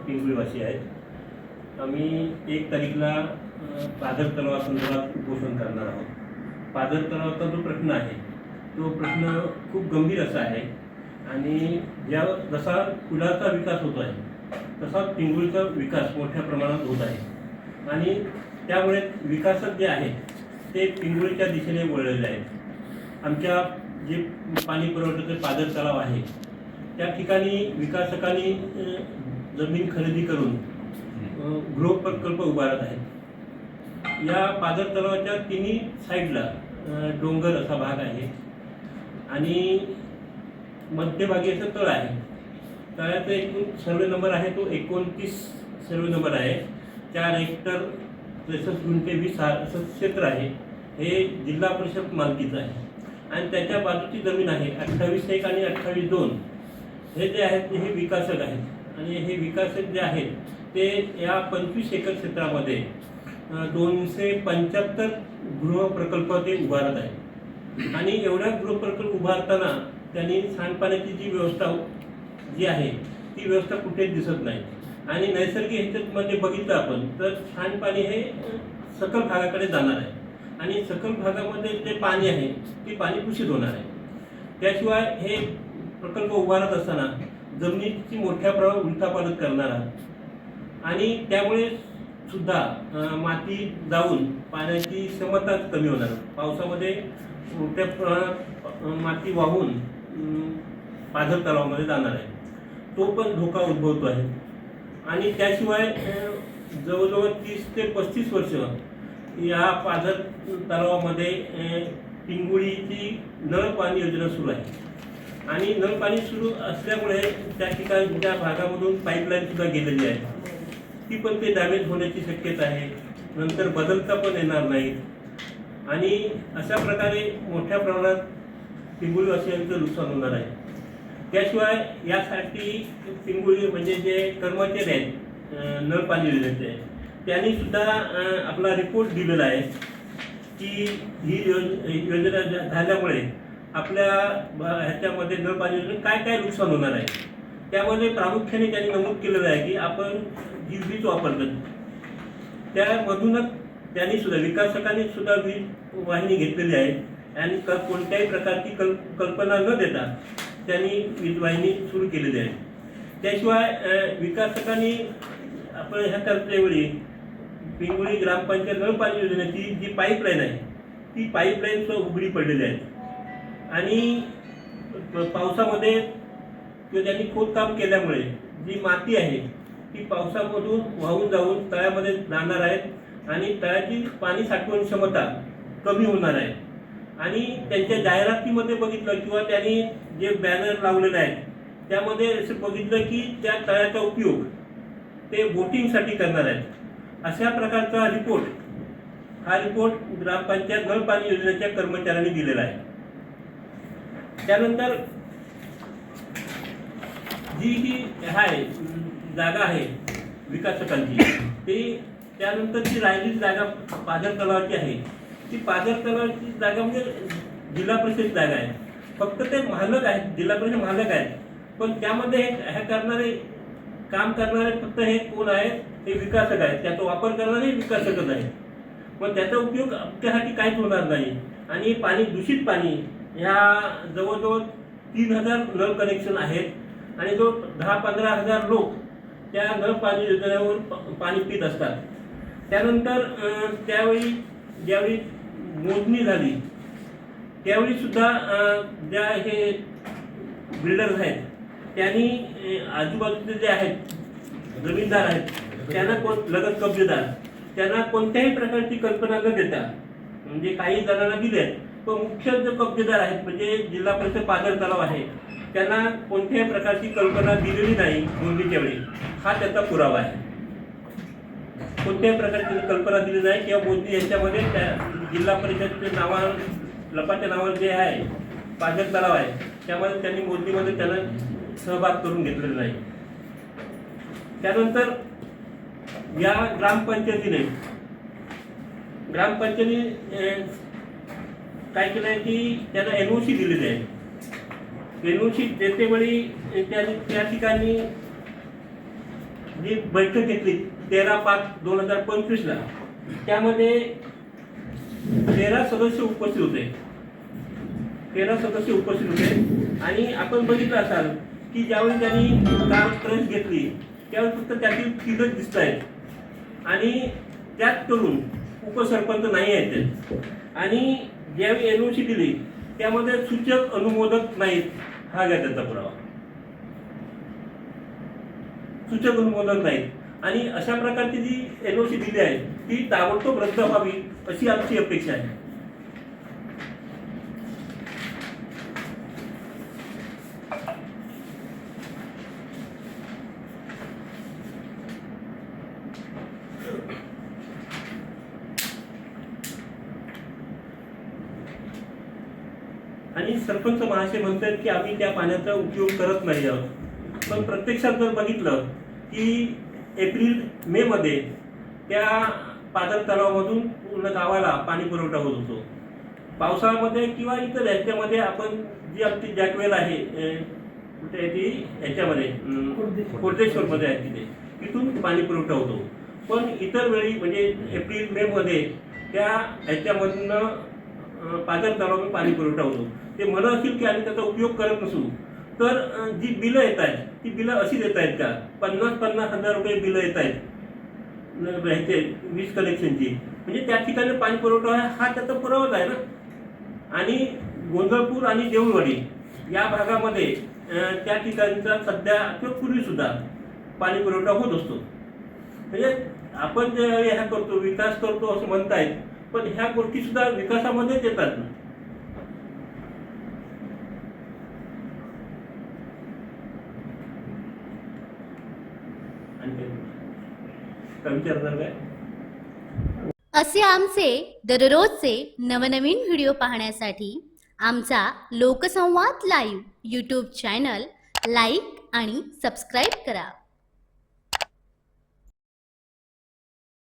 पिंगुळीवासी आहेत. आम्ही 1 तारीखला पाझर तलावासंदर्भात उपोषण करणार आहोत. पाझर तलावाचा जो प्रश्न आहे तो प्रश्न खूप गंभीर असा आहे आणि जसा पुलाचा विकास होतो आहे तसा पिंगुळीचा विकास मोठ्या प्रमाणात होत आहे आणि त्यामुळे विकासक जे आहेत ते पिंगुळीच्या दिशेने वळलेले आहेत. आमच्या जे पाणी पुरवठ्याचे पाझर तलाव आहे त्या ठिकाणी विकासकांनी जमीन खरेदी करून गृहप्रकल्प उभारत आहेत. या पाझर तलावाच्या तिन्ही साईडला डोंगर असा भाग आहे आणि मध्यभागी असं तळ आहे. तळ्याचा एकूण सर्वे नंबर आहे तो 29 सर्वे नंबर आहे. 4 हेक्टर 63 गुंठे 20 असं क्षेत्र आहे. हे जिल्हा परिषद मालकीचं आहे आणि त्याच्या बाजूची जमीन आहे 28-1 आणि 28-2. हे जे आहेत हे विकासक आहेत आणि हे विकासक जे आहेत ते या 25 एकर क्षेत्रामध्ये 275 गृहप्रकल्प ते उभारत आहेत आणि एवढ्या गृहप्रकल्प उभारताना त्यांनी सांडपाण्याची जी व्यवस्था जी आहे ती व्यवस्था कुठेच दिसत नाही आणि नैसर्गिक ह्याच्यामध्ये बघितलं आपण तर सांडपाणी हे सकल भागाकडे जाणार आहे आणि सकल भागामध्ये जे पाणी आहे ते पाणी दूषित होणार आहे. त्याशिवाय हे प्रकल्प उभारत असताना जमिनीची मोठ्या प्रमाणात उलथापालथ करणारा आणि त्यामुळे सुद्धा माती जाऊन पाण्याची क्षमता कमी होणार. पावसामध्ये मोठ्या प्रमाणात माती वाहून पाझर तलावामध्ये जाणार आहे. तो पण धोका उद्भवतो आहे आणि त्याशिवाय जवळजवळ 30 ते 35 वर्ष या पाझर तलावामध्ये पिंगुळीची नळ पाणी योजना सुरू आहे आणि नळ पाणी सुरू असल्यामुळे त्या ठिकाणी त्या भागामधून पाईपलाईन सुद्धा गेलेली आहे. ती पण ते डॅमेज होण्याची शक्यता आहे. नंतर बदलता पण येणार नाही आणि अशा प्रकारे मोठ्या प्रमाणात पिंगुळीवासियांचं नुकसान होणार आहे. त्याशिवाय यासाठी पिंगुळी म्हणजे जे कर्मचारी आहेत नळ पाणी योजनेचे त्यांनी सुद्धा आपला रिपोर्ट दिलेला आहे की ही योजना झाल्यामुळे आपल्या ह्याच्यामध्ये नळ पाणी योजनेत काय काय नुकसान होणार आहे. त्यामध्ये प्रामुख्याने त्यांनी नमूद केलेलं आहे की आपण जी वीज वापरतो त्यामधूनच त्यांनी सुद्धा विकासकांनी सुद्धा वीज वाहिनी घेतलेली आहे आणि कोणत्याही प्रकारची कल्पना न देता त्यांनी वीज वाहिनी सुरू केलेली आहे. त्याशिवाय विकासकांनी आपण ह्या करतेवेळी पिंगुळी ग्रामपंचायत नळ पाणी योजनेची जी पाईपलाईन आहे ती पाईपलाईन सुद्धा उघडी पडलेली आहे आणि पावसामध्ये किंवा त्यांनी खोदकाम केल्यामुळे जी माती आहे ती पावसामधून वाहून जाऊन तळ्यामध्ये जाणार आहेत आणि तळ्याची पाणी साठवण क्षमता कमी होणार आहे. आणि त्यांच्या जाहिरातीमध्ये बघितलं किंवा त्यांनी जे बॅनर लावलेले आहेत त्यामध्ये असं बघितलं की त्या तळ्याचा उपयोग ते बोटिंगसाठी करणार आहेत. अशा प्रकारचा हा रिपोर्ट ग्रामपंचायत नळ पाणी योजनेच्या कर्मचाऱ्यांनी दिलेला आहे. त्यानंतर जी आहे जागा आहे विकासकांची ती त्यानंतरची राहिलेली जागा पाझर तलावाची आहे. ती पाझर तलावाची जागा म्हणजे जिल्हा परिषद जागा आहे. फक्त ते मालक आहेत, जिल्हा परिषद मालक आहेत, पण त्यामध्ये हे काम करणारे फक्त हे कोण आहेत ते विकासक आहेत. त्याचा वापर करणारे विकासकच आहेत पण त्याचा उपयोग त्यासाठी काहीच होणार नाही आणि पाणी दूषित पाणी ह्या जवळजवळ 3000 नळ कनेक्शन आहेत आणि जो 10-15 हजार लोक त्या नळ पाणी योजनेवर पाणी पित असतात. त्यानंतर ज्यावेळी मोजणी झाली त्यावेळी सुद्धा ज्या हे बिल्डर्स आहेत त्यांनी आजूबाजूचे जे आहेत जमीनदार आहेत त्यांना लगत कब्जेदार त्यांना कोणत्याही प्रकारची कल्पना न देता म्हणजे काही जणांना दिले पण मुख्य जो कब्जेदार आहेत म्हणजे जिल्हा परिषद पाझर तलाव आहे त्यांना कोणत्याही प्रकारची कल्पना दिलेली नाही नोंदणीच्या वेळी. हा त्याचा पुरावा आहे. कोणत्याही प्रकारची कल्पना दिली नाही किंवा मोजणी याच्यामध्ये त्या जिल्हा परिषदच्या लपाच्या नावावर जे आहे पाझर तलाव आहे त्यामध्ये त्यांनी मोजणीमध्ये त्यांना सहभाग करून घेतलेला नाही. त्यानंतर या ग्रामपंचायतीने काय केलं आहे की त्यांना NOC दिलेली आहे. NOC देतेवेळी त्या ठिकाणी जी बैठक घेतली 13/5/2025ला, त्यामध्ये 13 सदस्य उपस्थित होते. 13 सदस्य उपस्थित होते आणि आपण बघितलं असाल की ज्यावेळी त्यांनी कार ट्रेस घेतली त्यावेळी फक्त त्यातील 3च दिसत आहेत आणि त्यात करून उपसरपंच नाही आहेत. आणि ज्यावेळी एनओसी दिली त्यामध्ये सूचक अनुमोदक नाहीत, हा घ्या त्याचा पुरावा. सूचक अनुमोदक नाहीत आणि अशा प्रकारची जी एनओसी दिली आहे ती ताबडतोब रद्द व्हावी अशी आमची अपेक्षा आहे. आणि सरपंच महाशय म्हणतात की आम्ही त्या पाण्याचा उपयोग करत नाही आहोत, पण प्रत्यक्षात जर बघितलं की एप्रिल-मे मध्ये त्या पाझर तलावामधून पूर्ण गावाला पाणी पुरवठा होत होतो. पावसाळ्यामध्ये किंवा इतर ह्याच्यामध्ये आपण जी आमची जॅकवेल आहे कुठे आहे ती ह्याच्यामध्ये कोर्टेश्वरमध्ये आहे, तिथून पाणी पुरवठा होतो. पण इतर वेळी म्हणजे एप्रिल-मे मध्ये त्या ह्याच्यामधनं पाझर तलावातून पाणी पुरवठा होतो. ते म्हणत असतील की आम्ही त्याचा उपयोग करत नसू, तर जी बिलं येत आहेत ती बिलं अशी देत आहेत का 50,000 रुपये बिलं येत आहेत ह्याचे वीज कनेक्शनची, म्हणजे त्या ठिकाणी पाणी पुरवठा आहे हा त्याचा पुरावाच आहे ना. आणि गोंधळपूर आणि देऊळवाडी या भागामध्ये त्या ठिकाणचा सध्या किंवा पूर्वीसुद्धा पाणी पुरवठा होत असतो. म्हणजे आपण जे ह्या करतो विकास करतो असं म्हणतायत, पण ह्या गोष्टी सुद्धा विकासामध्येच येतात. असे आमचे दररोजचे नवनवीन व्हिडिओ पाहण्यासाठी आमचा लोकसंवाद लाईव्ह यूट्यूब चॅनल लाईक आणि सबस्क्राईब करा.